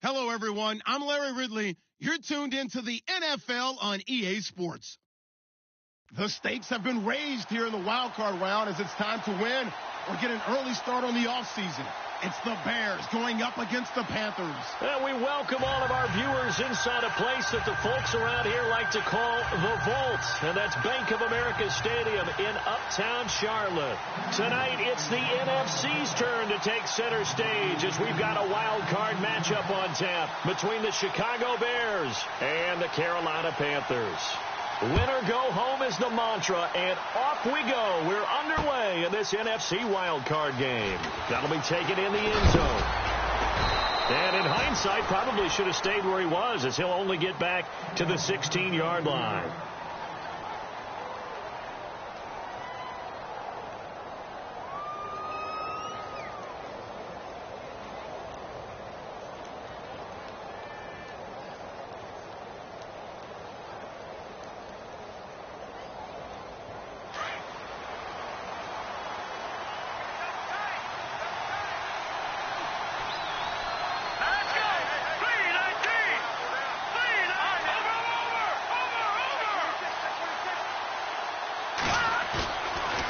Hello, everyone. I'm Larry Ridley. You're tuned into the NFL on EA Sports. The stakes have been raised here in the wild card round as it's time to win or get an early start on the offseason. It's the Bears going up against the Panthers. And we welcome all of our viewers inside a place that the folks around here like to call the Vault. And that's Bank of America Stadium in Uptown Charlotte. Tonight, it's the NFC's turn to take center stage as we've got a wild card matchup on tap between the Chicago Bears and the Carolina Panthers. Win or go home is the mantra, and off we go. We're underway in this NFC wildcard game. That'll be taken in the end zone. And in hindsight, probably should have stayed where he was, as he'll only get back to the 16-yard line.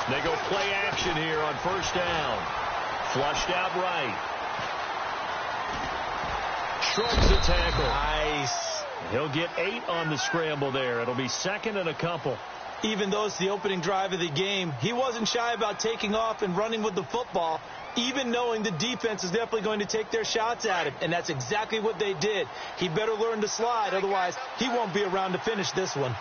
They go play action here on first down. Flushed out right. Shrugs the tackle. Nice. He'll get 8 on the scramble there. It'll be second and a couple. Even though it's the opening drive of the game, he wasn't shy about taking off and running with the football, even knowing the defense is definitely going to take their shots at him. And that's exactly what they did. He better learn to slide, otherwise he won't be around to finish this one.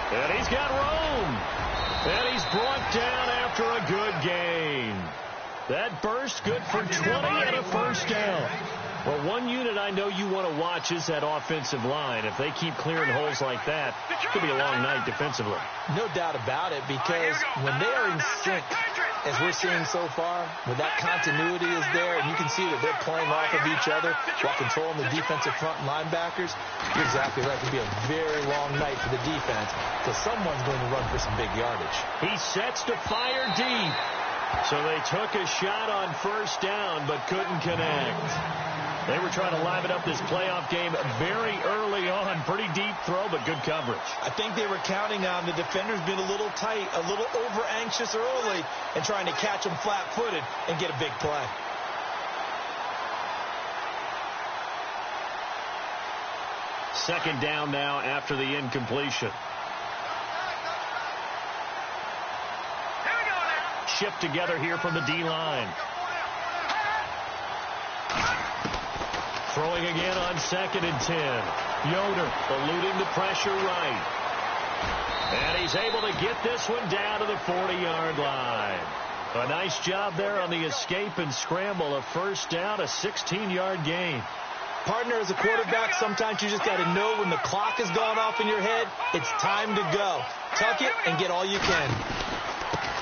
And he's got room. And he's brought down after a good gain. That burst good for 20 and a first down. Well, one unit I know you want to watch is that offensive line. If they keep clearing holes like that, it could be a long night defensively. No doubt about it, because when they are in sync, as we're seeing so far, when that continuity is there, and you can see that they're playing off of each other while controlling the defensive front linebackers, you're exactly right. It could be a very long night for the defense, because someone's going to run for some big yardage. He sets to fire deep. So they took a shot on first down, but couldn't connect. They were trying to liven up this playoff game very early on. Pretty deep throw, but good coverage. I think they were counting on the defenders being a little tight, a little over-anxious early, and trying to catch them flat-footed and get a big play. Second down now after the incompletion. Shift together here from the D-line. Throwing again on 2nd and 10. Yoder eluding the pressure right. And he's able to get this one down to the 40-yard line. A nice job there on the escape and scramble. A first down, a 16-yard gain. Partner, as a quarterback, sometimes you just got to know when the clock has gone off in your head, it's time to go. Tuck it and get all you can.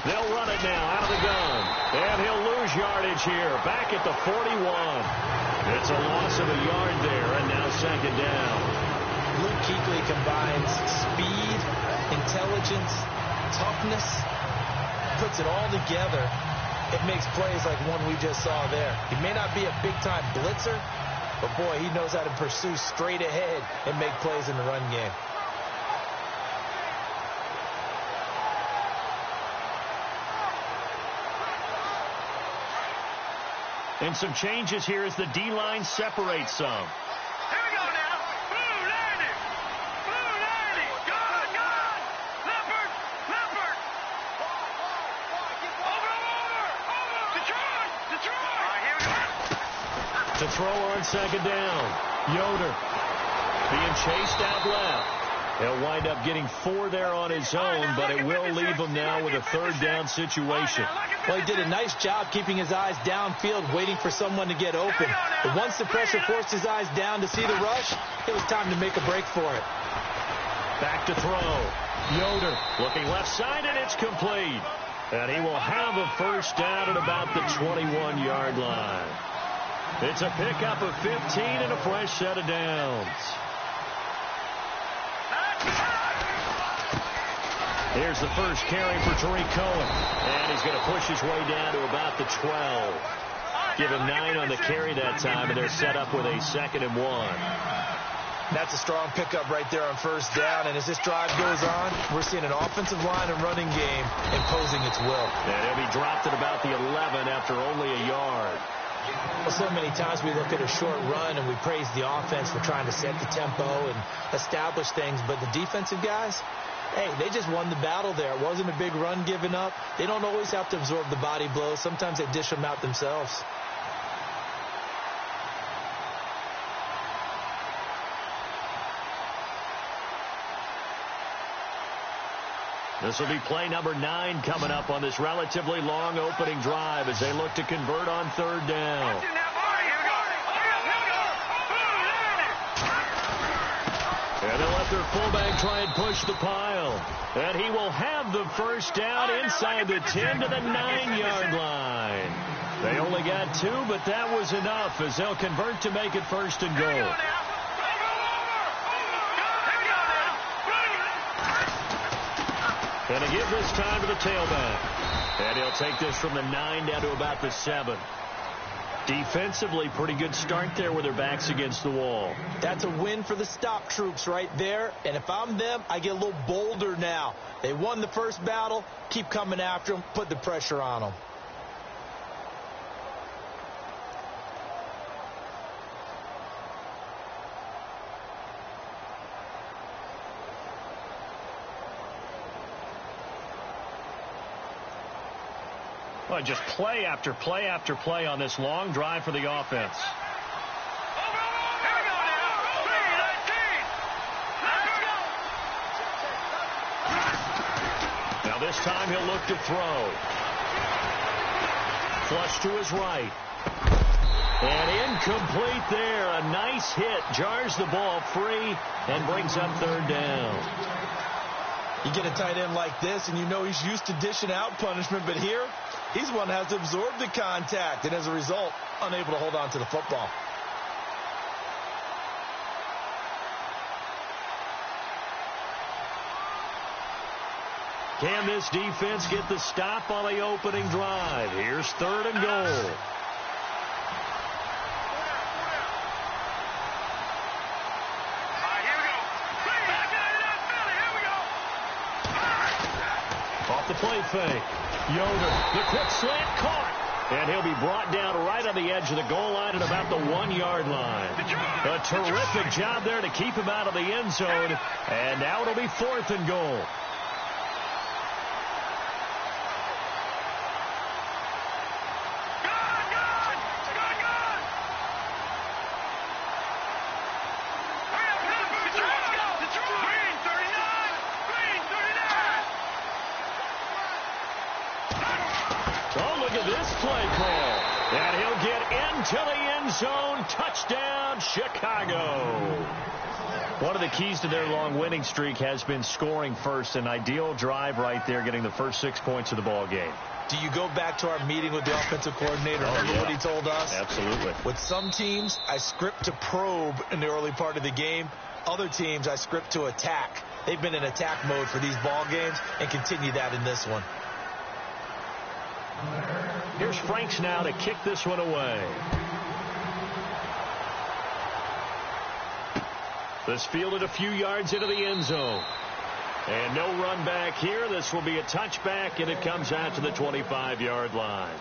They'll run it now out of the gun. And he'll lose yardage here. Back at the 41. It's a loss of a yard there, and now second down. Luke Kuechly combines speed, intelligence, toughness, puts it all together. It makes plays like one we just saw there. He may not be a big-time blitzer, but, boy, he knows how to pursue straight ahead and make plays in the run game. And some changes here as the D-line separates some. Here we go now. Blue 90. Blue 90. Good. Leopard. Over. Detroit. All right, here we go. To throw on second down. Yoder being chased out left. He'll wind up getting 4 there on his own, but it will leave him now with a third down situation. Well, he did a nice job keeping his eyes downfield, waiting for someone to get open. But once the pressure forced his eyes down to see the rush, it was time to make a break for it. Back to throw. Yoder looking left side, and it's complete. And he will have a first down at about the 21-yard line. It's a pickup of 15 and a fresh set of downs. Here's the first carry for Tariq Cohen. And he's going to push his way down to about the 12. Give him 9 on the carry that time, and they're set up with a 2nd and 1. That's a strong pickup right there on first down. And as this drive goes on, we're seeing an offensive line and running game imposing its will. And he'll be dropped at about the 11 after only a yard. Well, so many times we look at a short run and we praise the offense for trying to set the tempo and establish things. But the defensive guys, hey, they just won the battle there. It wasn't a big run given up. They don't always have to absorb the body blows. Sometimes they dish them out themselves. This will be play number 9 coming up on this relatively long opening drive as they look to convert on 3rd down. And they'll let their fullback try and push the pile. And he will have the first down inside the 10 to the 9-yard line. They only got 2, but that was enough as they'll convert to make it 1st and goal. And to give this time to the tailback. And he'll take this from the 9 down to about the 7. Defensively, pretty good start there with their backs against the wall. That's a win for the stop troops right there. And if I'm them, I get a little bolder now. They won the first battle. Keep coming after them. Put the pressure on them. Well, just play after play after play on this long drive for the offense. Now this time he'll look to throw. Flush to his right. And incomplete there. A nice hit. Jars the ball free and brings up 3rd down. You get a tight end like this, and you know he's used to dishing out punishment, but here, he's one that has to absorb the contact, and as a result, unable to hold on to the football. Can this defense get the stop on the opening drive? Here's 3rd and goal. Off the play fake. Yoder, the quick slant caught. And he'll be brought down right on the edge of the goal line at about the 1-yard line. A terrific job there to keep him out of the end zone. And now it'll be 4th and goal. And he'll get into the end zone. Touchdown, Chicago. One of the keys to their long winning streak has been scoring first. An ideal drive right there, getting the first 6 points of the ball game. Do you go back to our meeting with the offensive coordinator? Remember what he told us? Absolutely. With some teams, I script to probe in the early part of the game. Other teams, I script to attack. They've been in attack mode for these ball games and continue that in this one. Here's Franks now to kick this one away. This fielded a few yards into the end zone. And no run back here. This will be a touchback, and it comes out to the 25-yard line.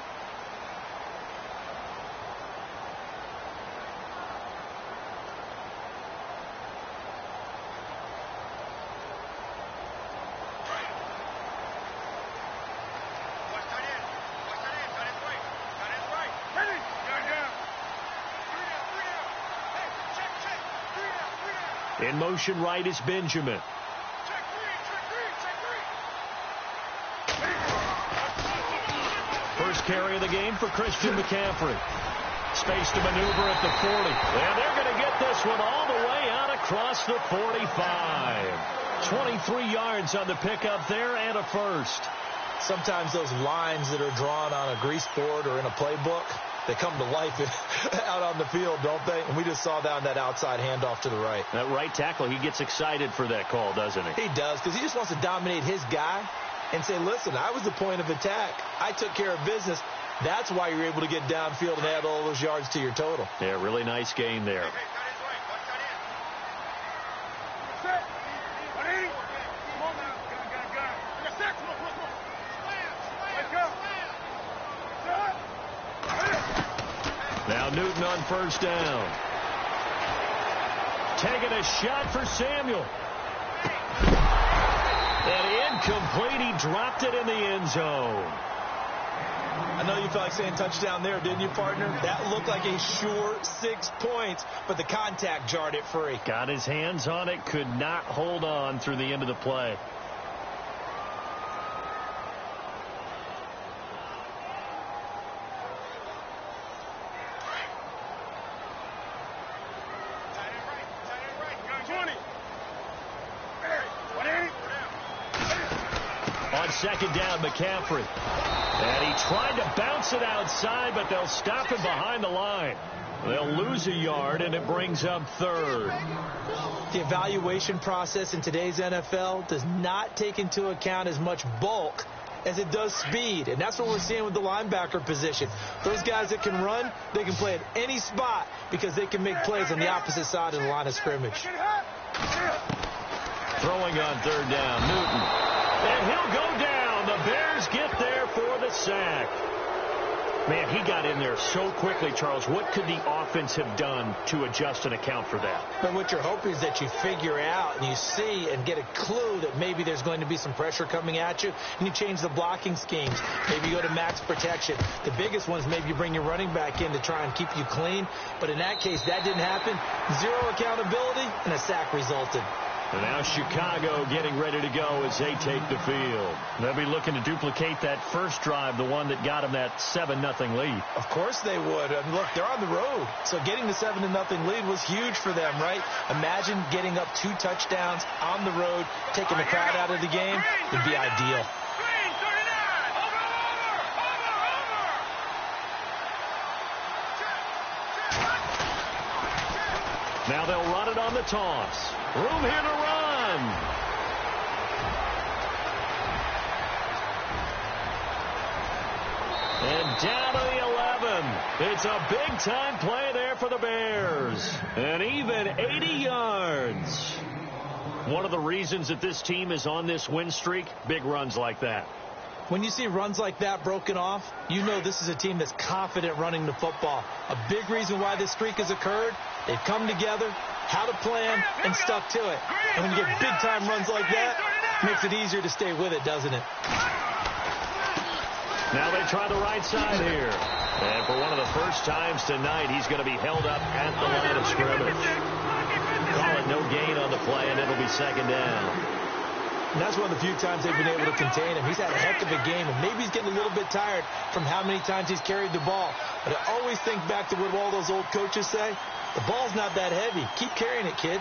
In motion right is Benjamin. First carry of the game for Christian McCaffrey. Space to maneuver at the 40. And they're going to get this one all the way out across the 45. 23 yards on the pickup there and a first. Sometimes those lines that are drawn on a grease board or in a playbook, they come to life out on the field, don't they? And we just saw that on that outside handoff to the right. That right tackle, he gets excited for that call, doesn't he? He does, because he just wants to dominate his guy and say, listen, I was the point of attack. I took care of business. That's why you're able to get downfield and add all those yards to your total. Yeah, really nice game there. Now Newton on first down. Taking a shot for Samuel. And incomplete. He dropped it in the end zone. I know you felt like saying touchdown there, didn't you, partner? That looked like a sure 6 points, but the contact jarred it free. Got his hands on it, could not hold on through the end of the play. On second down, McCaffrey. And he tried to bounce it outside, but they'll stop him behind the line. They'll lose a yard, and it brings up third. The evaluation process in today's NFL does not take into account as much bulk as it does speed, and that's what we're seeing with the linebacker position. Those guys that can run, they can play at any spot because they can make plays on the opposite side of the line of scrimmage. Throwing on third down, Newton. And he'll go down. The Bears get there for the sack. Man, he got in there so quickly, Charles. What could the offense have done to adjust and account for that? But what you're hoping is that you figure out and you see and get a clue that maybe there's going to be some pressure coming at you, and you change the blocking schemes. Maybe you go to max protection. The biggest one is maybe you bring your running back in to try and keep you clean. But in that case, that didn't happen. Zero accountability, and a sack resulted. And now Chicago getting ready to go as they take the field. They'll be looking to duplicate that first drive, the one that got them that 7-0 lead. Of course they would. I mean, look, they're on the road. So getting the 7-0 lead was huge for them, right? Imagine getting up 2 touchdowns on the road, taking the crowd out of the game. It'd be ideal. Now they'll run it on the toss. Room here to run. And down to the 11. It's a big-time play there for the Bears. And even 80 yards. One of the reasons that this team is on this win streak, big runs like that. When you see runs like that broken off, you know this is a team that's confident running the football. A big reason why this streak has occurred, they've come together, had a plan, and stuck to it. And when you get big-time runs like that, it makes it easier to stay with it, doesn't it? Now they try the right side here. And for one of the first times tonight, he's going to be held up at the line of scrimmage. Call it no gain on the play, and it'll be second down. And that's one of the few times they've been able to contain him. He's had a heck of a game, and maybe he's getting a little bit tired from how many times he's carried the ball. But I always think back to what all those old coaches say. The ball's not that heavy. Keep carrying it, kid.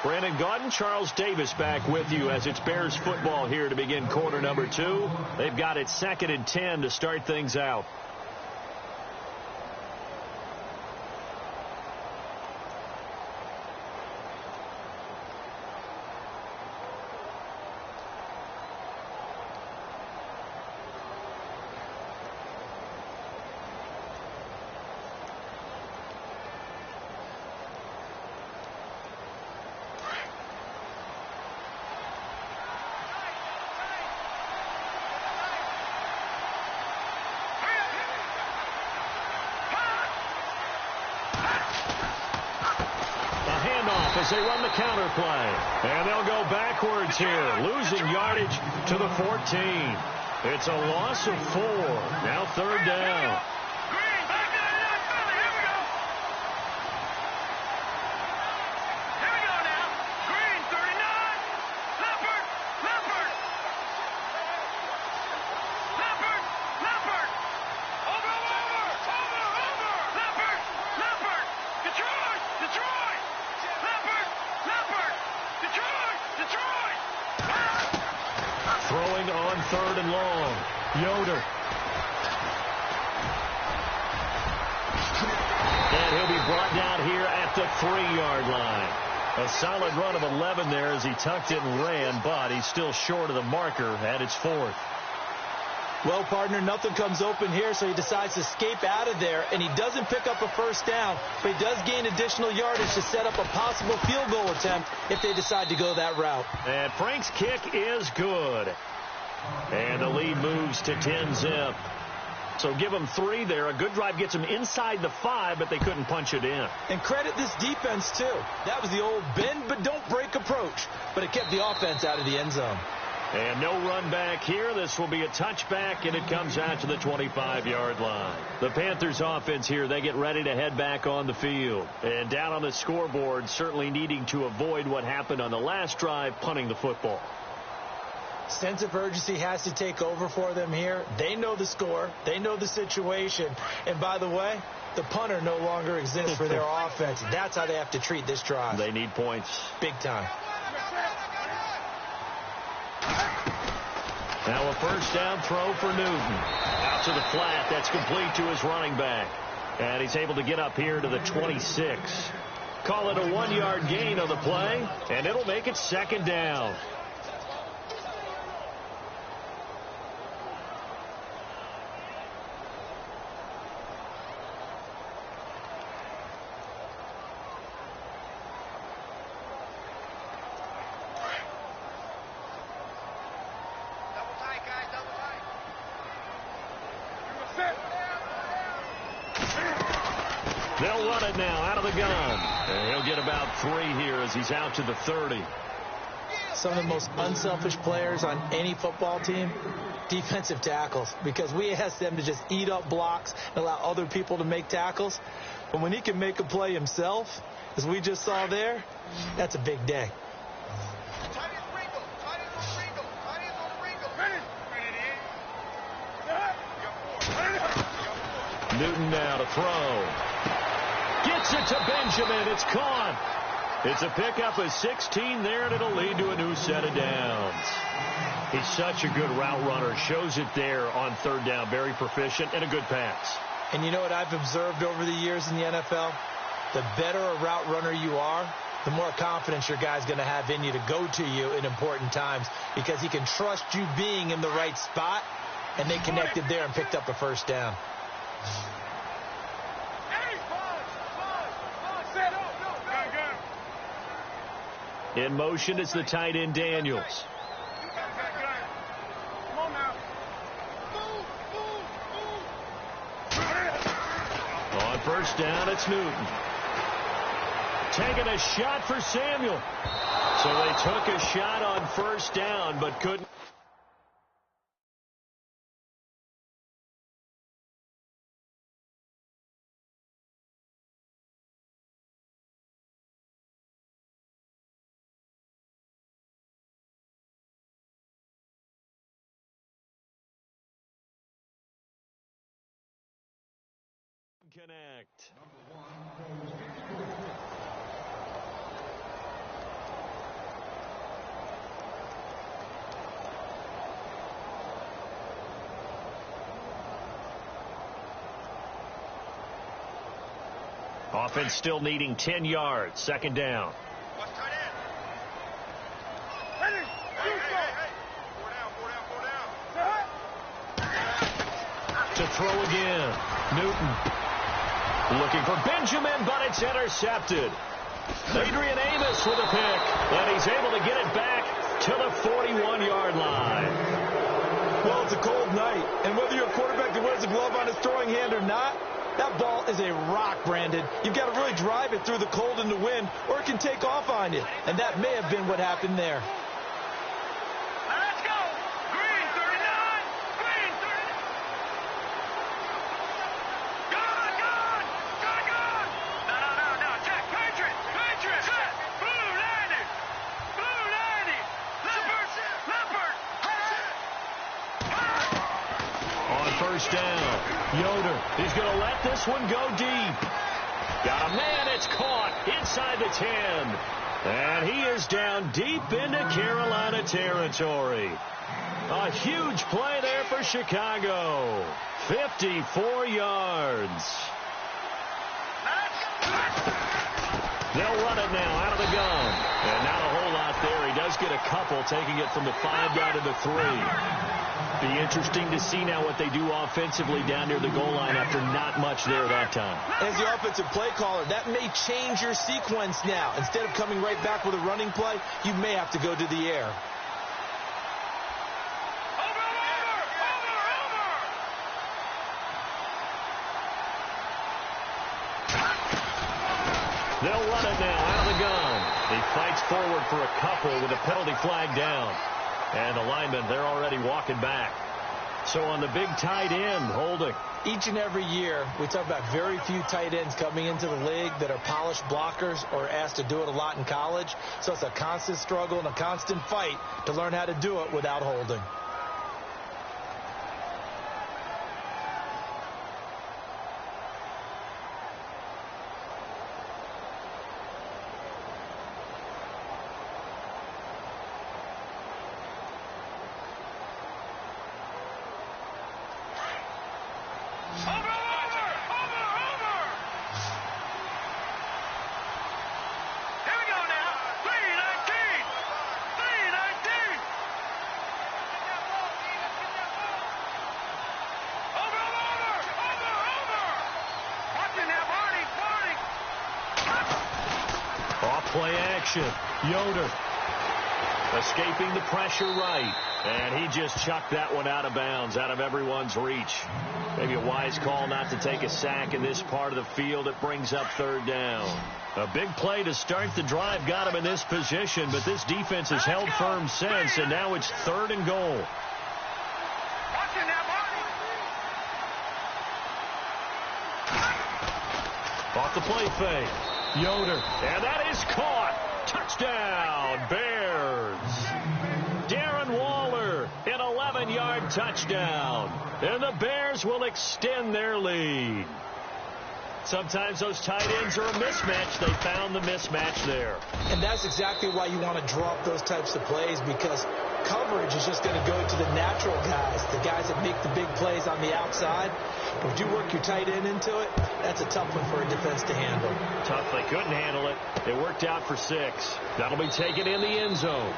Brandon Gaudin, Charles Davis back with you as it's Bears football here to begin quarter number 2. They've got it 2nd and 10 to start things out. As they run the counter play. And they'll go backwards here, losing yardage to the 14. It's a loss of 4. Now third down. Throwing on 3rd and long. Yoder. And he'll be brought down here at the 3-yard line. A solid run of 11 there as he tucked it and ran, but he's still short of the marker at its 4th. Well, partner, nothing comes open here, so he decides to escape out of there, and he doesn't pick up a first down, but he does gain additional yardage to set up a possible field goal attempt if they decide to go that route. And Frank's kick is good. And the lead moves to 10-zip. So give them 3 there. A good drive gets them inside the 5, but they couldn't punch it in. And credit this defense, too. That was the old bend but don't break approach, but it kept the offense out of the end zone. And no run back here. This will be a touchback, and it comes out to the 25-yard line. The Panthers offense here, they get ready to head back on the field. And down on the scoreboard, certainly needing to avoid what happened on the last drive, punting the football. Sense of urgency has to take over for them here. They know the score. They know the situation. And by the way, the punter no longer exists for their offense. That's how they have to treat this drive. They need points. Big time. Now a first down throw for Newton. Out to the flat. That's complete to his running back. And he's able to get up here to the 26. Call it a 1-yard gain on the play, and it'll make it 2nd down. They'll run it now out of the gun. And he'll get about 3 here as he's out to the 30. Some of the most unselfish players on any football team, defensive tackles, because we ask them to just eat up blocks and allow other people to make tackles. But when he can make a play himself, as we just saw there, that's a big day. Newton now to throw. Gets it to Benjamin. It's caught. It's a pickup of 16 there, and it'll lead to a new set of downs. He's such a good route runner. Shows it there on 3rd down. Very proficient and a good pass. And you know what I've observed over the years in the NFL? The better a route runner you are, the more confidence your guy's going to have in you to go to you in important times, because he can trust you being in the right spot, and they connected there and picked up a first down. In motion is the tight end Daniels. On first down, it's Newton. Taking a shot for Samuel. So they took a shot on first down, but couldn't. Connect. Offense still needing 10 yards. 2nd down. To throw again. Newton. Looking for Benjamin, but it's intercepted. Adrian Amos with a pick, and he's able to get it back to the 41-yard line. Well, it's a cold night, and whether you're a quarterback that wears a glove on his throwing hand or not, that ball is a rock, Brandon. You've got to really drive it through the cold and the wind, or it can take off on you, and that may have been what happened there. Let's go! Green 39! Green 39! No, check! Patriot! Set! Blue 90! Blue 90! Leopard! On first down, Yoder. He's going to let this one go deep. Got a man. It's caught inside the 10. And he is down deep into Carolina territory. A huge play there for Chicago. 54 yards. They'll run it now out of the gun. And not a whole lot there. He does get a couple, taking it from the 5 down to the 3. Be interesting to see now what they do offensively down near the goal line after not much there that time. As the offensive play caller, that may change your sequence now. Instead of coming right back with a running play, you may have to go to the air. They'll run it now out of the gun. He fights forward for a couple with a penalty flag down. And the linemen, they're already walking back. So on the big tight end, holding. Each and every year, we talk about very few tight ends coming into the league that are polished blockers or asked to do it a lot in college. So it's a constant struggle and a constant fight to learn how to do it without holding. Play action. Yoder escaping the pressure right. And he just chucked that one out of bounds, out of everyone's reach. Maybe a wise call not to take a sack in this part of the field. It brings up 3rd down. A big play to start the drive got him in this position, but this defense has held firm since, and now it's 3rd and goal. Off the play fake. Yoder, and that is caught. Touchdown, Bears. Darren Waller, an 11-yard touchdown. And the Bears will extend their lead. Sometimes those tight ends are a mismatch. They found the mismatch there. And that's exactly why you want to drop those types of plays, because coverage is just going to go to the natural guys, the guys that make the big plays on the outside. But if you work your tight end into it, that's a tough one for a defense to handle. Tough. They couldn't handle it. It worked out for 6. That'll be taken in the end zone.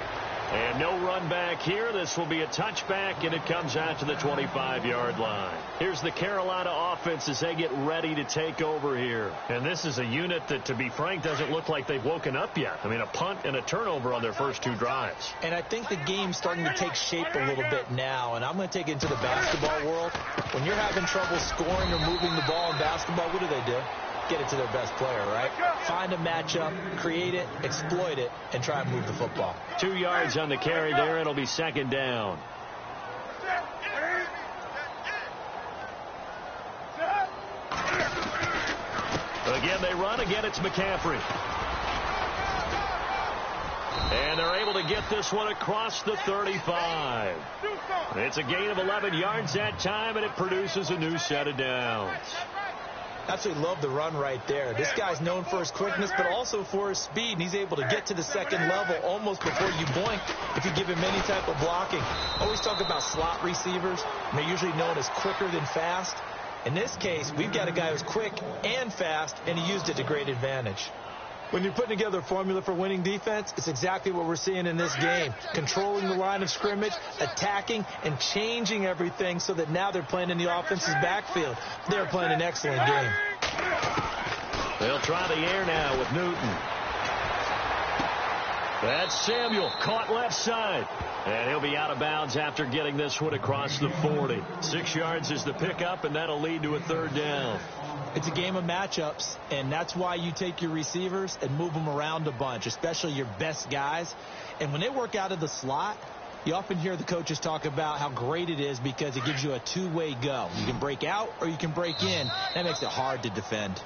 And no run back here. This will be a touchback, and it comes out to the 25-yard line. Here's the Carolina offense as they get ready to take over here. And this is a unit that, to be frank, doesn't look like they've woken up yet. I mean, a punt and a turnover on their first 2 drives. And I think the game's starting to take shape a little bit now, and I'm going to take it into the basketball world. When you're having trouble scoring or moving the ball in basketball, what do? Get it to their best player, right? Find a matchup, create it, exploit it, and try and move the football. 2 yards on the carry there. It'll be 2nd down. Again, they run. Again, it's McCaffrey. And they're able to get this one across the 35. It's a gain of 11 yards that time, and it produces a new set of downs. Absolutely love the run right there. This guy's known for his quickness, but also for his speed. And he's able to get to the 2nd level almost before you blink if you give him any type of blocking. Always talk about slot receivers. And they're usually known as quicker than fast. In this case, we've got a guy who's quick and fast, and he used it to great advantage. When you're putting together a formula for winning defense, it's exactly what we're seeing in this game. Controlling the line of scrimmage, attacking, and changing everything so that now they're playing in the offense's backfield. They're playing an excellent game. They'll try the air now with Newton. That's Samuel, caught left side. And he'll be out of bounds after getting this one across the 40. 6 yards is the pickup, and that'll lead to a 3rd down. It's a game of matchups, and that's why you take your receivers and move them around a bunch, especially your best guys. And when they work out of the slot, you often hear the coaches talk about how great it is because it gives you a two-way go. You can break out or you can break in. That makes it hard to defend.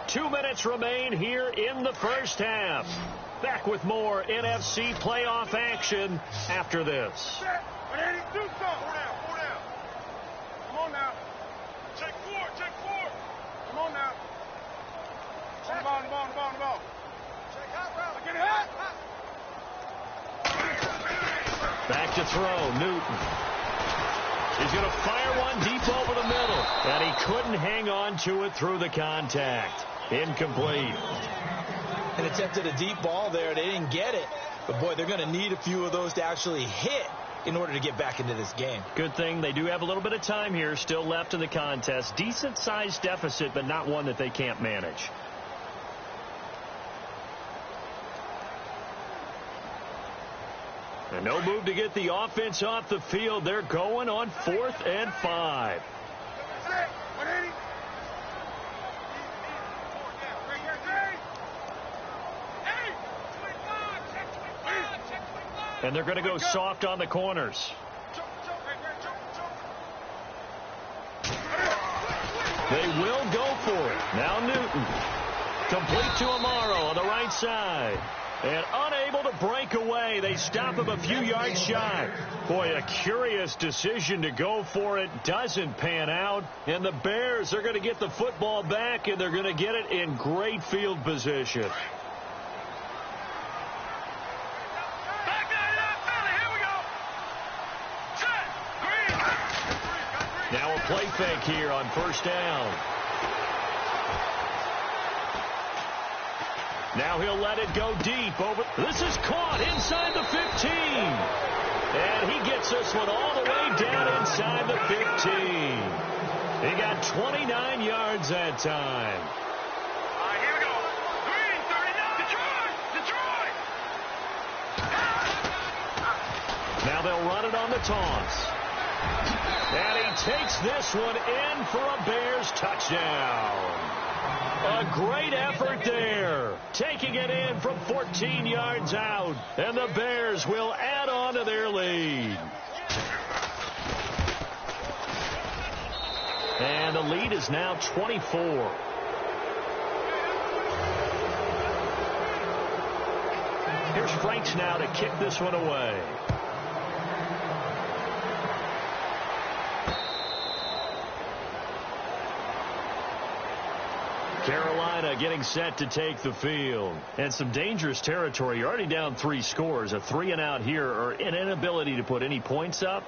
2 minutes remain here in the first half. Back with more NFC playoff action after this. Come on now. Check 4, check 4. Come on now. On the ball, on the ball, on the ball, on the ball. Check hot route. Get it hot. back to throw. Newton. He's going to fire one deep over the middle. And he couldn't hang on to it through the contact. Incomplete. And attempted a deep ball there. They didn't get it. But, boy, they're going to need a few of those to actually hit in order to get back into this game. Good thing they do have a little bit of time here still left in the contest. Decent-sized deficit, but not one that they can't manage. And no move to get the offense off the field. They're going on 4th and 5. And they're going to go soft on the corners. They will go for it. Now Newton. Complete to Amaro on the right side. And unable to break away. They stop him a few yards shy. Boy, a curious decision to go for it. Doesn't pan out. And the Bears are going to get the football back, and they're going to get it in great field position. Now a play fake here on first down. Now he'll let it go deep over. This is caught inside the 15. And he gets this one all the way down inside the 15. He got 29 yards that time. Here we go. Green, 39. Detroit. Now they'll run it on the toss. And he takes this one in for a Bears touchdown. A great effort there. Taking it in from 14 yards out. And the Bears will add on to their lead. And the lead is now 24. Here's Franks now to kick this one away. Carolina getting set to take the field. And some dangerous territory. You're already down 3 scores. A 3-and-out here, or an inability to put any points up.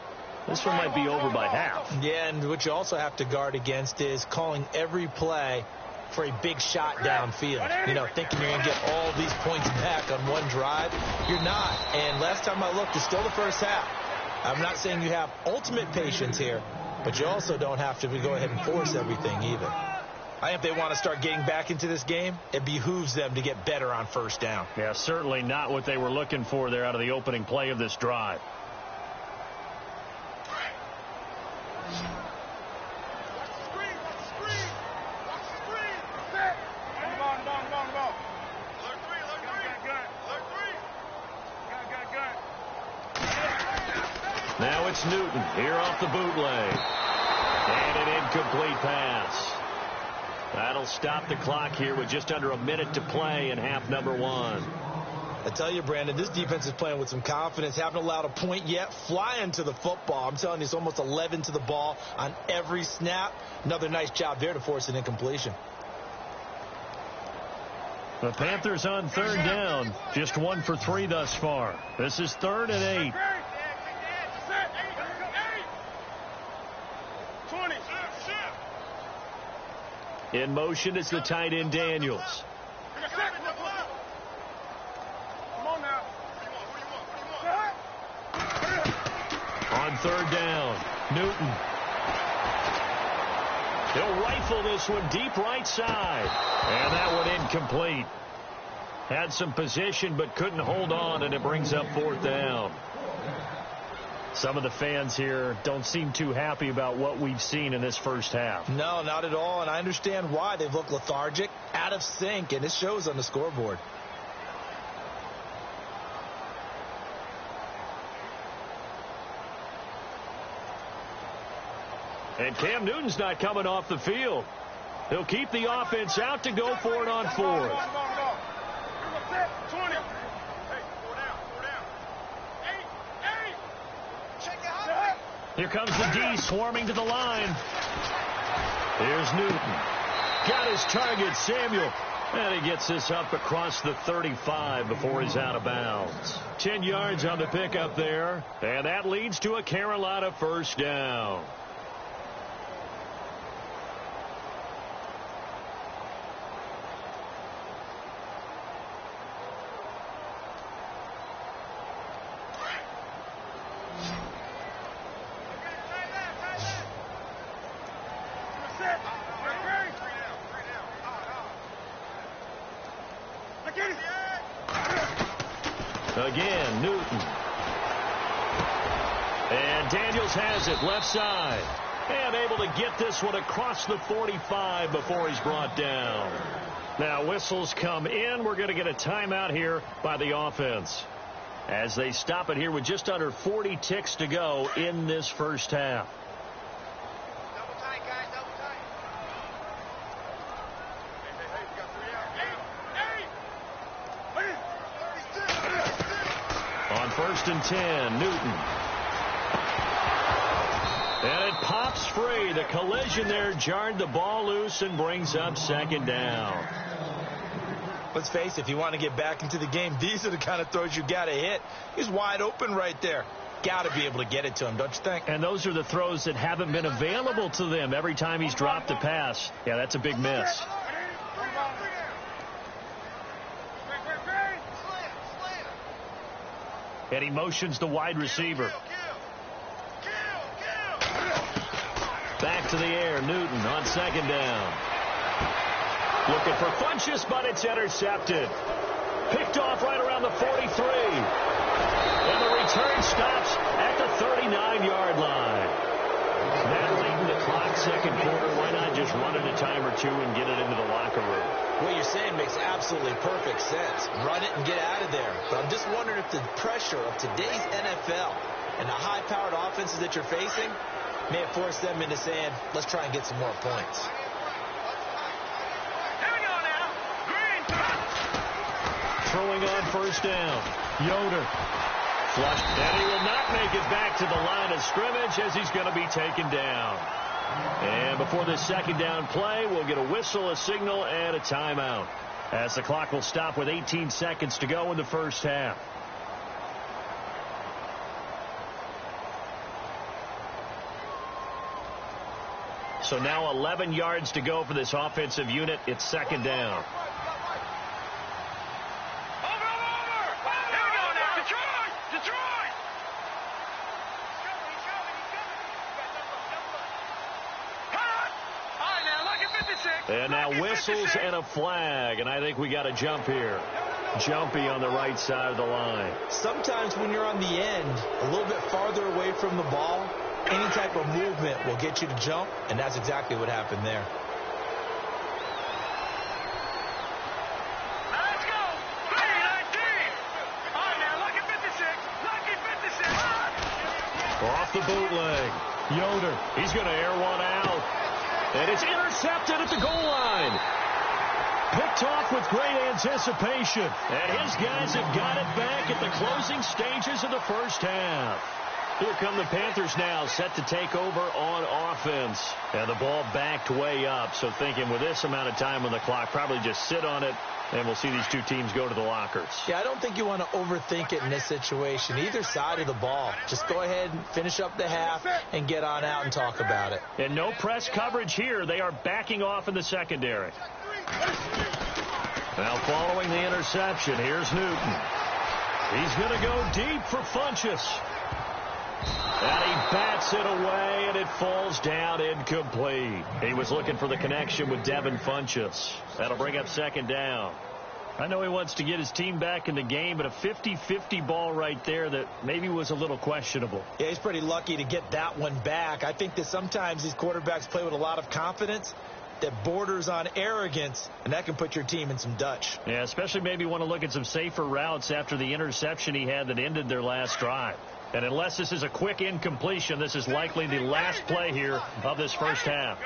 This one might be over by half. Yeah, and what you also have to guard against is calling every play for a big shot downfield. You know, thinking you're going to get all these points back on one drive. You're not. And last time I looked, it's still the first half. I'm not saying you have ultimate patience here, but you also don't have to go ahead and force everything either. I think if they want to start getting back into this game, it behooves them to get better on first down. Yeah, certainly not what they were looking for there out of the opening play of this drive. Now it's Newton here off the bootleg. And an incomplete pass. That'll stop the clock here with just under a minute to play in half number 1. I tell you, Brandon, this defense is playing with some confidence. Haven't allowed a point yet. Flying to the football. I'm telling you, it's almost 11 to the ball on every snap. Another nice job there to force an incompletion. The Panthers on 3rd down. Just 1 for 3 thus far. This is 3rd and 8. In motion is the tight end Daniels. On 3rd down, Newton. He'll rifle this one deep right side. And that one incomplete. Had some position but couldn't hold on, and it brings up 4th down. Some of the fans here don't seem too happy about what we've seen in this first half. No, not at all, and I understand why. They've looked lethargic, out of sync, and it shows on the scoreboard. And Cam Newton's not coming off the field. He'll keep the offense out to go for it on 4th. Here comes the D swarming to the line. Here's Newton. Got his target, Samuel. And he gets this up across the 35 before he's out of bounds. 10 yards on the pickup there. And that leads to a Carolina first down. Again, Newton. And Daniels has it left side. And able to get this one across the 45 before he's brought down. Now whistles come in. We're going to get a timeout here by the offense, as they stop it here with just under 40 ticks to go in this first half. Double tight, guys, double tight. On 1st and 10, Newton. And it pops free. The collision there jarred the ball loose and brings up second down. Let's face it, if you want to get back into the game, these are the kind of throws you got to hit. He's wide open right there. Got to be able to get it to him, don't you think? And those are the throws that haven't been available to them every time he's dropped a pass. Yeah, that's a big miss. And he motions the wide receiver. Back to the air, Newton on second down. Looking for Funchess, but it's intercepted. Picked off right around the 43. And the return stops at the 39-yard line. That late in the clock, second quarter, why not just run it a time or two and get it into the locker room? What you're saying makes absolutely perfect sense. Run it and get out of there. But I'm just wondering if the pressure of today's NFL and the high-powered offenses that you're facing may have forced them into saying, let's try and get some more points. Throwing on first down. Yoder. Flushed. And he will not make it back to the line of scrimmage as he's going to be taken down. And before this second down play, we'll get a whistle, a signal, and a timeout, as the clock will stop with 18 seconds to go in the first half. So now 11 yards to go for this offensive unit. It's second down. And now whistles and a flag, and I think we got a jump here. Jumpy on the right side of the line. Sometimes when you're on the end, a little bit farther away from the ball, any type of movement will get you to jump, and that's exactly what happened there. Let's go! 3-19! All right, now, lucky 56! Lucky 56! Off the bootleg. Yoder. He's going to air one out. And it's intercepted at the goal line. Picked off with great anticipation. And his guys have got it back at the closing stages of the first half. Here come the Panthers now, set to take over on offense. And the ball backed way up. So thinking with this amount of time on the clock, probably just sit on it, and we'll see these two teams go to the lockers. Yeah, I don't think you want to overthink it in this situation. Either side of the ball. Just go ahead and finish up the half and get on out and talk about it. And no press coverage here. They are backing off in the secondary. Now following the interception, here's Newton. He's going to go deep for Funchess. And he bats it away, and it falls down incomplete. He was looking for the connection with Devin Funchess. That'll bring up second down. I know he wants to get his team back in the game, but a 50-50 ball right there that maybe was a little questionable. Yeah, he's pretty lucky to get that one back. I think that sometimes these quarterbacks play with a lot of confidence that borders on arrogance, and that can put your team in some Dutch. Yeah, especially maybe want to look at some safer routes after the interception he had that ended their last drive. And unless this is a quick incompletion, this is likely the last play here of this first half.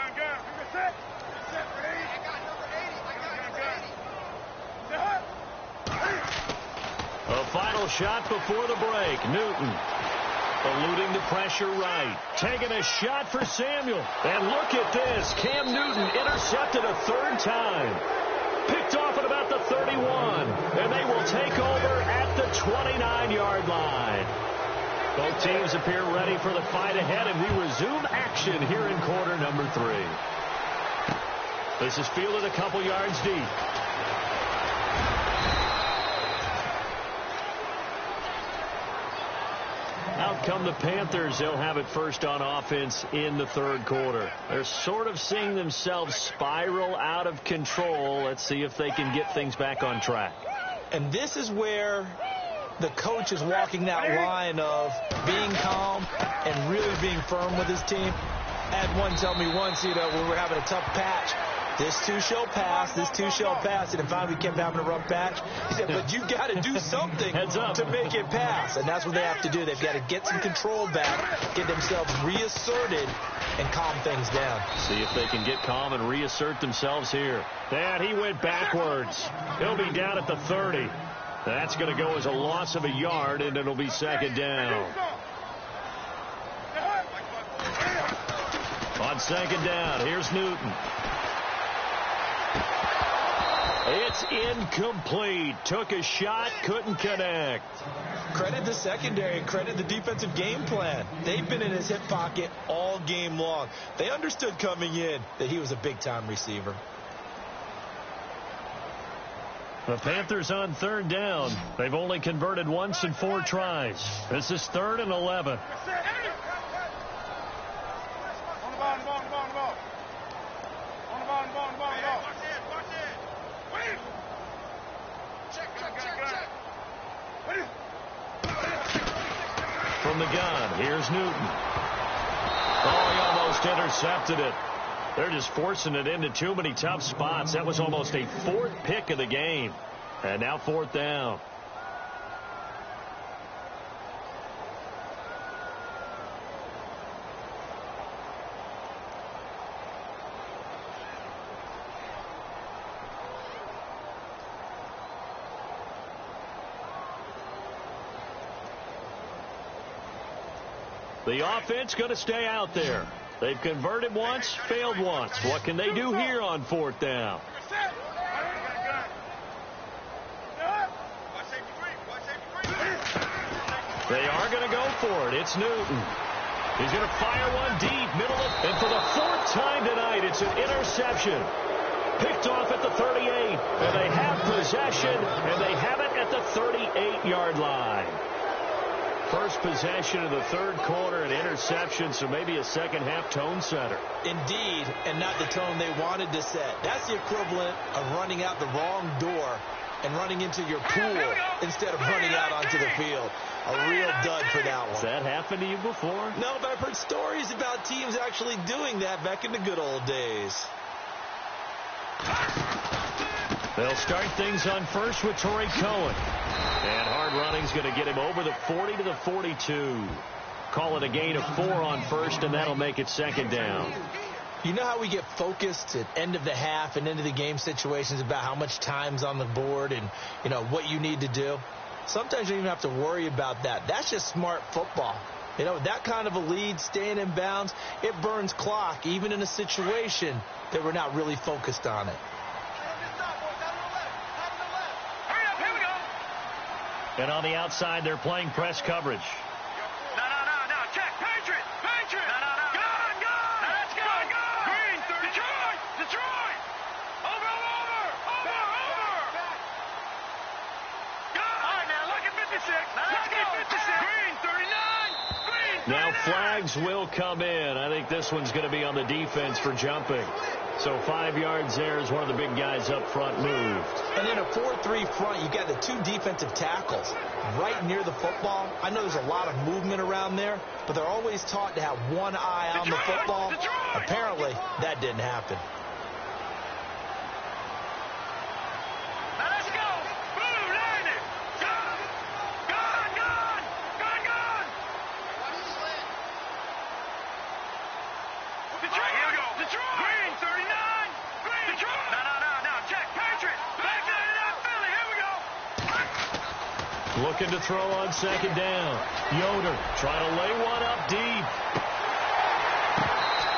A final shot before the break. Newton eluding the pressure right. Taking a shot for Samuel. And look at this. Cam Newton intercepted a third time. Picked off an at the 31, and they will take over at the 29-yard line. Both teams appear ready for the fight ahead, and we resume action here in quarter number 3. This is fielded a couple yards deep. Out come the Panthers. They'll have it first on offense in the third quarter. They're sort of seeing themselves spiral out of control. Let's see if they can get things back on track. And this is where the coach is walking that line of being calm and really being firm with his team. I had one tell me once, when we were having a tough patch, this too shall pass, this too shall pass. And then finally we kept having a rough patch. He said, but you got to do something to make it pass. And that's what they have to do. They've got to get some control back, get themselves reasserted, and calm things down. See if they can get calm and reassert themselves here. And he went backwards. He'll be down at the 30. That's going to go as a loss of a yard, and it'll be second down. On second down, here's Newton. It's incomplete. Took a shot, couldn't connect. Credit the secondary, credit the defensive game plan. They've been in his hip pocket all game long. They understood coming in that he was a big-time receiver. The Panthers on third down. They've only converted once in 4 tries. This is 3rd and 11. From the gun, here's Newton. Oh, he almost intercepted it. They're just forcing it into too many tough spots. That was almost a 4th pick of the game. And now 4th down. The offense going to stay out there. They've converted once, failed once. What can they do here on 4th down? They are going to go for it. It's Newton. He's going to fire one deep, middle of, and for the 4th time tonight, it's an interception. Picked off at the 38, and they have possession, and they have it at the 38-yard line. First possession of the third quarter, an interception, so maybe a second-half tone setter. Indeed, and not the tone they wanted to set. That's the equivalent of running out the wrong door and running into your pool instead of running out onto the field. A real dud for that one. Has that happened to you before? No, but I've heard stories about teams actually doing that back in the good old days. They'll start things on first with Torrey Cohen. And hard running's going to get him over the 40 to the 42. Call it a gain of 4 on first, and that'll make it second down. You know how we get focused at end of the half and end of the game situations about how much time's on the board and, what you need to do? Sometimes you don't even have to worry about that. That's just smart football. That kind of a lead, staying in bounds, it burns clock, even in a situation that we're not really focused on it. And on the outside, they're playing press coverage. No. Check. Patriot. No. Gun. Let's go. Green. Detroit. Over. Gun. All right, now look at 56. Let's go. 56. Green. 39. Now flags will come in. I think this one's going to be on the defense for jumping. So 5 yards there as one of the big guys up front moved. And in a 4-3 front, you got the 2 defensive tackles right near the football. I know there's a lot of movement around there, but they're always taught to have one eye on the football. Apparently, that didn't happen. Now let's go. Boom, landed. Gun. Detroit. Here we go. Detroit. Green, 39. Green. Detroit. No. Check. Patriot. Back to Philly. Here we go. Looking to throw on second down. Yoder trying to lay one up deep.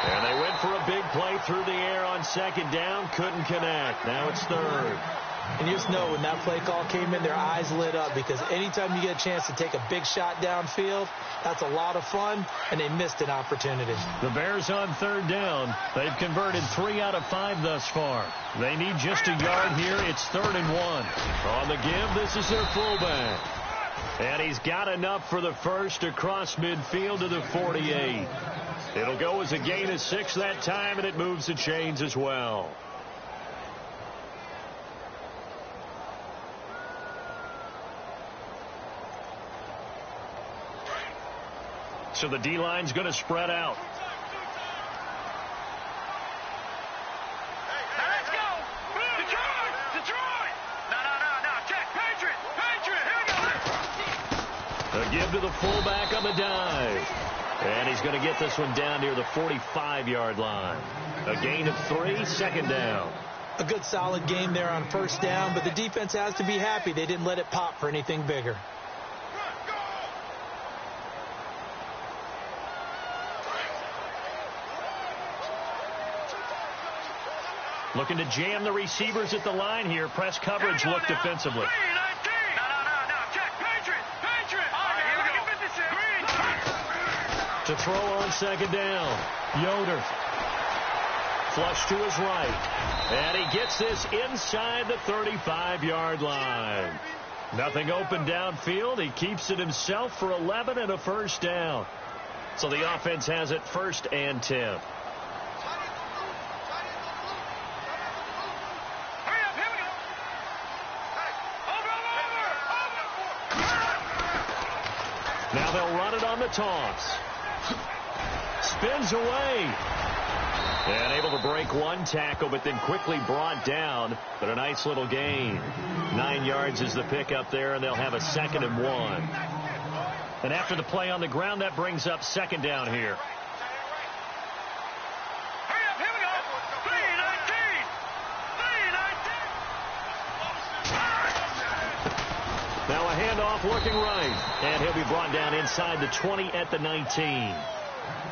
And they went for a big play through the air on second down. Couldn't connect. Now it's third. And you just know when that play call came in, their eyes lit up, because anytime you get a chance to take a big shot downfield, that's a lot of fun, and they missed an opportunity. The Bears on third down. They've converted 3 out of 5 thus far. They need just a yard here. It's 3rd and 1. On the give, this is their fullback. And he's got enough for the first across midfield to the 48. It'll go as a gain of 6 that time, and it moves the chains as well. So the D-line's going to spread out. Let's go! Detroit! Detroit! No. Check! Patriot! Here we go! A give to the fullback on the dive. And he's going to get this one down near the 45-yard line. A gain of 3, 2nd down. A good solid game there on 1st down, but the defense has to be happy they didn't let it pop for anything bigger. Looking to jam the receivers at the line here. Press coverage look defensively. No. Check! Patriot! To throw on 2nd down. Yoder. Flush to his right. And he gets this inside the 35-yard line. Nothing open downfield. He keeps it himself for 11 and a 1st down. So the offense has it 1st and 10. Now they'll run it on the toss. Spins away. And able to break one tackle, but then quickly brought down. But a nice little gain. 9 yards is the pickup there, and they'll have a 2nd and 1. And after the play on the ground, that brings up 2nd down here. Here we go! 3-19! Now a handoff looking right. And he'll be brought down inside the 20 at the 19.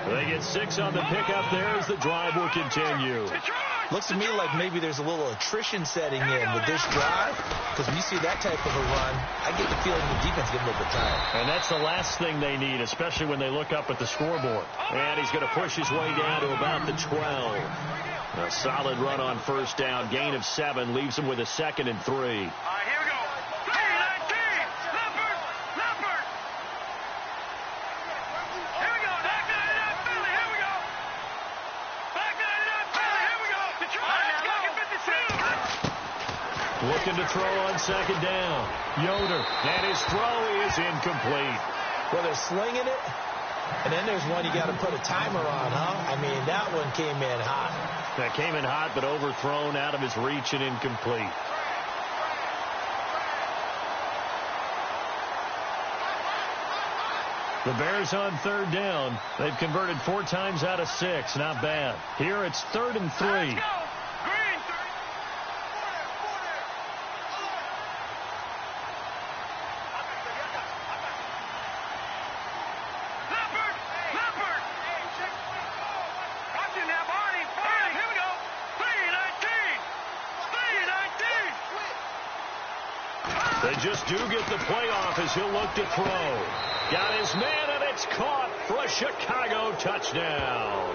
They get 6 on the pickup there as the drive will continue. Looks to me like maybe there's a little attrition setting in with this drive, because when you see that type of a run, I get the feeling the defense getting a little bit tired. And that's the last thing they need, especially when they look up at the scoreboard. And he's going to push his way down to about the 12. A solid run on 1st down. Gain of 7 leaves him with a 2nd and 3. All right, here we go. 3-19! Leopard! Here we go. Back 99 Philly. Here we go. Back 99 Philly. Here we go. Detroit. Let's go. 56. Looking to throw on 2nd down. Yoder. And his throw is incomplete. Well, they're slinging it, and then there's one you got to put a timer on, huh? I mean, that one came in hot. That came in hot, but overthrown out of his reach and incomplete. The Bears on 3rd down. They've converted 4 times out of 6. Not bad. Here it's 3rd and 3. Let's go. Green. Leopard. Watch it now, Barney. Here we go. 3-19. They just do get the playoff as he'll look to throw. Got his man, and it's caught for a Chicago touchdown.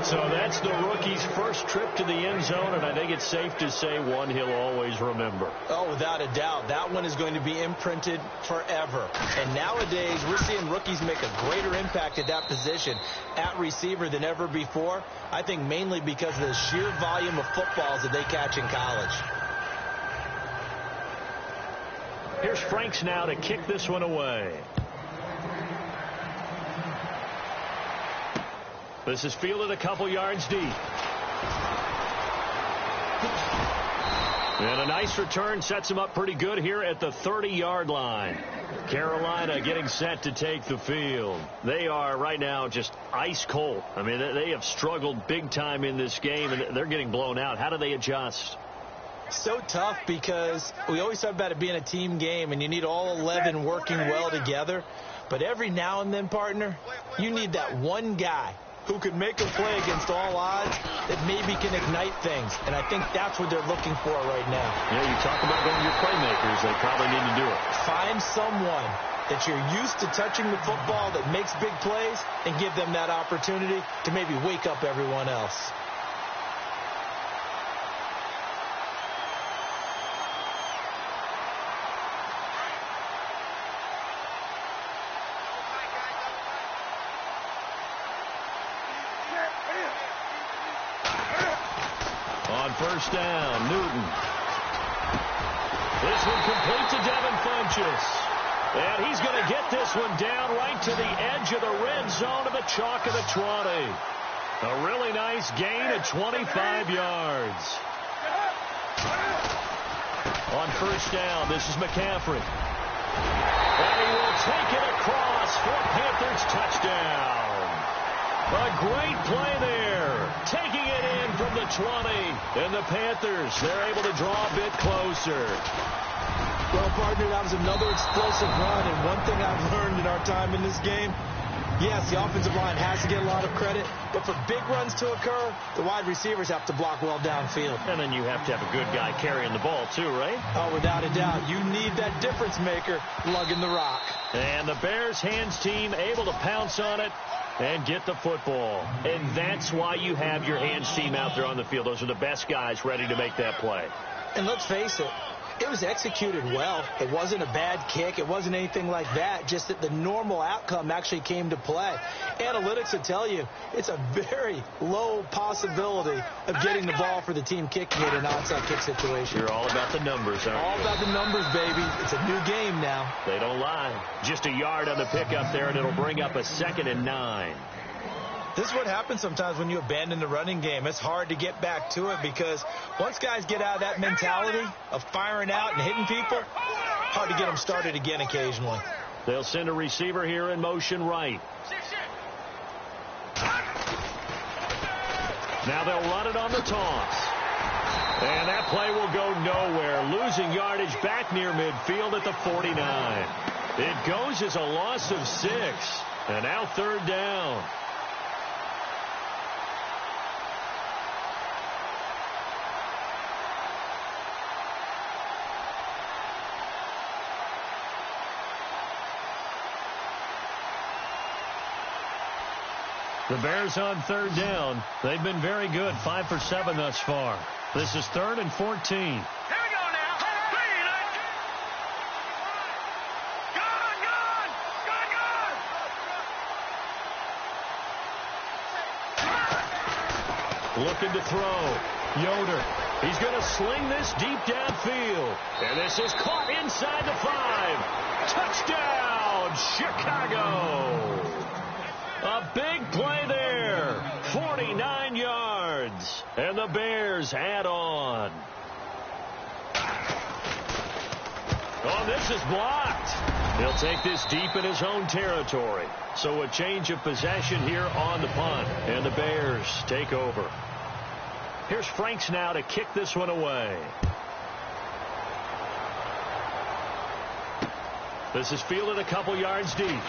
So that's the rookie's first trip to the end zone, and I think it's safe to say one he'll always remember. Oh, without a doubt. That one is going to be imprinted forever. And nowadays, we're seeing rookies make a greater impact at that position at receiver than ever before. I think mainly because of the sheer volume of footballs that they catch in college. Here's Franks now to kick this one away. This is fielded a couple yards deep. And a nice return sets him up pretty good here at the 30-yard line. Carolina getting set to take the field. They are right now just ice cold. I mean, they have struggled big time in this game, and they're getting blown out. How do they adjust? So tough, because we always talk about it being a team game, and you need all 11 working well together. But every now and then, partner, you need that one guy who can make a play against all odds that maybe can ignite things. And I think that's what they're looking for right now. Yeah, you talk about going to your playmakers. They probably need to do it. Find someone that you're used to touching the football that makes big plays and give them that opportunity to maybe wake up everyone else. On first down, Newton. This one complete to Devin Funchess. And he's going to get this one down right to the edge of the red zone of the chalk of the 20. A really nice gain at 25 yards. On first down, this is McCaffrey. And he will take it across for Panthers touchdown. A great play there. Taking it in from the 20. And the Panthers, they're able to draw a bit closer. Well, partner, that was another explosive run, and one thing I've learned in our time in this game, yes, the offensive line has to get a lot of credit, but for big runs to occur, the wide receivers have to block well downfield. And then you have to have a good guy carrying the ball, too, right? Oh, without a doubt. You need that difference maker lugging the rock. And the Bears hands team able to pounce on it and get the football. And that's why you have your hands team out there on the field. Those are the best guys ready to make that play. And let's face it, it was executed well. It wasn't a bad kick. It wasn't anything like that. Just that the normal outcome actually came to play. Analytics will tell you it's a very low possibility of getting the ball for the team kicking it in an onside kick situation. You're all about the numbers, aren't you? All about the numbers, baby. It's a new game now. They don't lie. Just a yard on the pickup there, and it'll bring up a 2nd and 9. This is what happens sometimes when you abandon the running game. It's hard to get back to it because once guys get out of that mentality of firing out and hitting people, hard to get them started again occasionally. They'll send a receiver here in motion right. Now they'll run it on the toss. And that play will go nowhere. Losing yardage back near midfield at the 49. It goes as a loss of 6. And now 3rd down. The Bears on 3rd down. They've been very good, 5 for 7 thus far. This is 3rd and 14. Here we go now. Clean it. Gone. Looking to throw. Yoder. He's going to sling this deep downfield. And this is caught inside the 5. Touchdown, Chicago. A big play there. 49 yards. And the Bears add on. Oh, this is blocked. He'll take this deep in his own territory. So a change of possession here on the punt. And the Bears take over. Here's Franks now to kick this one away. This is fielded a couple yards deep.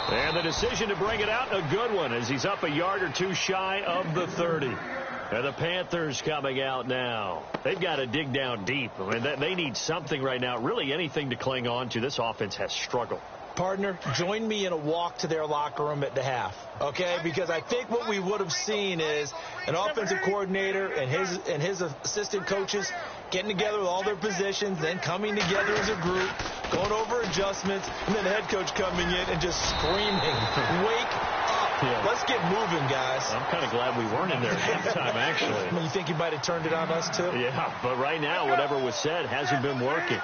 And the decision to bring it out, a good one, as he's up a yard or two shy of the 30. And the Panthers coming out now. They've got to dig down deep. I mean, they need something right now, really anything to cling on to. This offense has struggled. Partner, join me in a walk to their locker room at the half, okay? Because I think what we would have seen is an offensive coordinator and his assistant coaches getting together with all their positions, then coming together as a group, going over adjustments, and then the head coach coming in and just screaming, wake up. Yeah. Let's get moving, guys. I'm kind of glad we weren't in there at halftime, actually. I mean, you think he might have turned it on us, too? Yeah, but right now, whatever was said hasn't been working.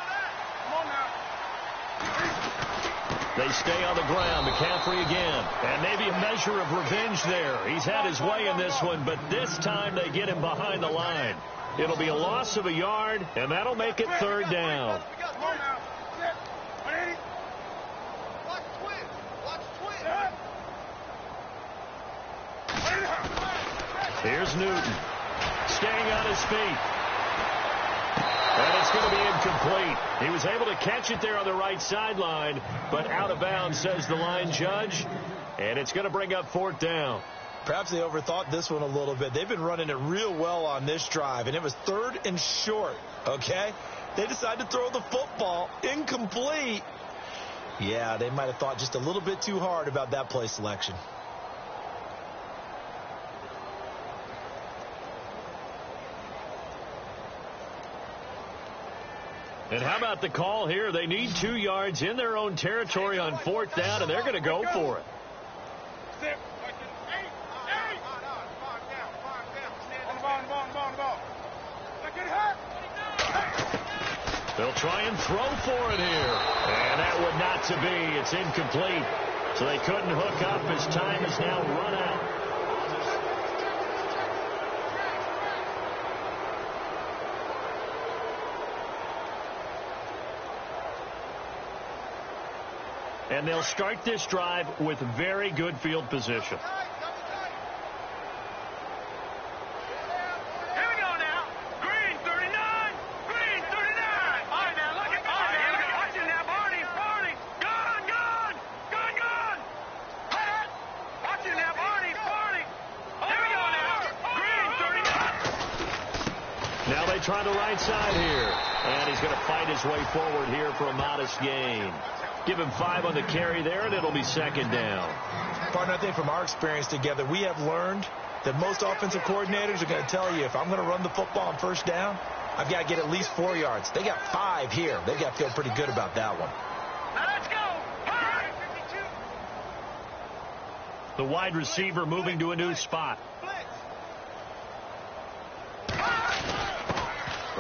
They stay on the ground. McCaffrey again. And maybe a measure of revenge there. He's had his way in this one, but this time they get him behind the line. It'll be a loss of a yard, and that'll make it 3rd down. Here's Newton. Staying on his feet. And it's going to be incomplete. He was able to catch it there on the right sideline, but out of bounds, says the line judge. And it's going to bring up 4th down. Perhaps they overthought this one a little bit. They've been running it real well on this drive, and it was 3rd and short, okay? They decided to throw the football incomplete. Yeah, they might have thought just a little bit too hard about that play selection. And how about the call here? They need 2 yards in their own territory on 4th down, and they're going to go for it. They'll try and throw for it here. And that would not to be. It's incomplete. So they couldn't hook up as time is now run out. And they'll start this drive with very good field position. Now they try the right side here. And he's going to fight his way forward here for a modest gain. Give him 5 on the carry there, and it'll be 2nd down. Partner, I think from our experience together, we have learned that most offensive coordinators are going to tell you, if I'm going to run the football on 1st down, I've got to get at least 4 yards. They got 5 here. They've got to feel pretty good about that one. Let's go. The wide receiver moving to a new spot.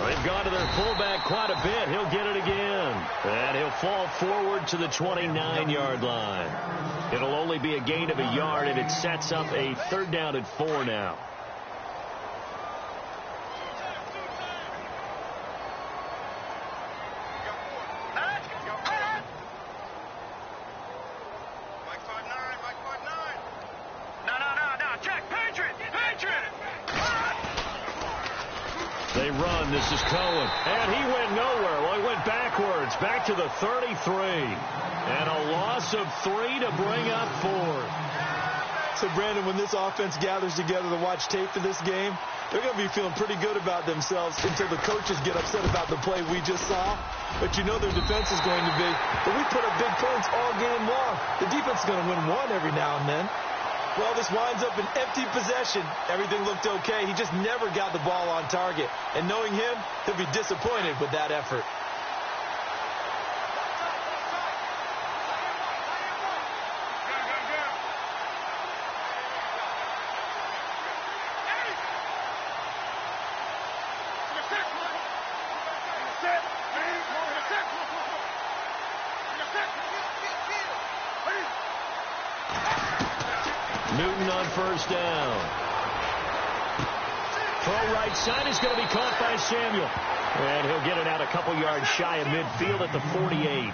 They've gone to their fullback quite a bit. He'll get it again. And he'll fall forward to the 29-yard line. It'll only be a gain of a yard, and it sets up a 3rd down and 4 now. They run. This is Cohen. And he went nowhere. Well, he went backwards. Back to the 33. And a loss of 3 to bring up 4. So, Brandon, when this offense gathers together to watch tape for this game, they're going to be feeling pretty good about themselves until the coaches get upset about the play we just saw. But you know their defense is going to be, but we put up big points all game long. The defense is going to win one every now and then. Well, this winds up an empty possession. Everything looked okay. He just never got the ball on target. And knowing him, he'll be disappointed with that effort. Newton on 1st down. Throw right side is going to be caught by Samuel. And he'll get it out a couple yards shy of midfield at the 48.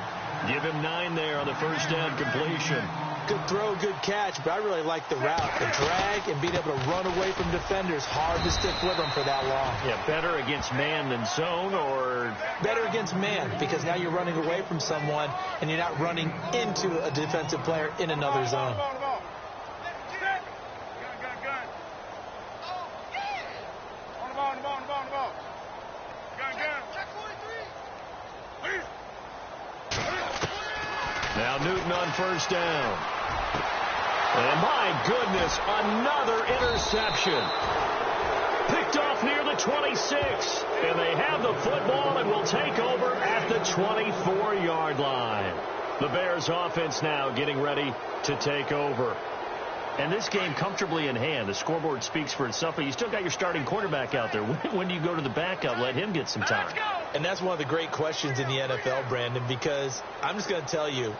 Give him 9 there on the 1st down completion. Good throw, good catch, but I really like the route. The drag and being able to run away from defenders. Hard to stick with them for that long. Yeah, better against man than zone, or? Better against man, because now you're running away from someone and you're not running into a defensive player in another zone. Now Newton on 1st down. And my goodness, another interception. Picked off near the 26. And they have the football and will take over at the 24-yard line. The Bears offense now getting ready to take over. And this game comfortably in hand. The scoreboard speaks for itself, but you still got your starting quarterback out there. When do you go to the backup? Let him get some time. And that's one of the great questions in the NFL, Brandon, because I'm just going to tell you,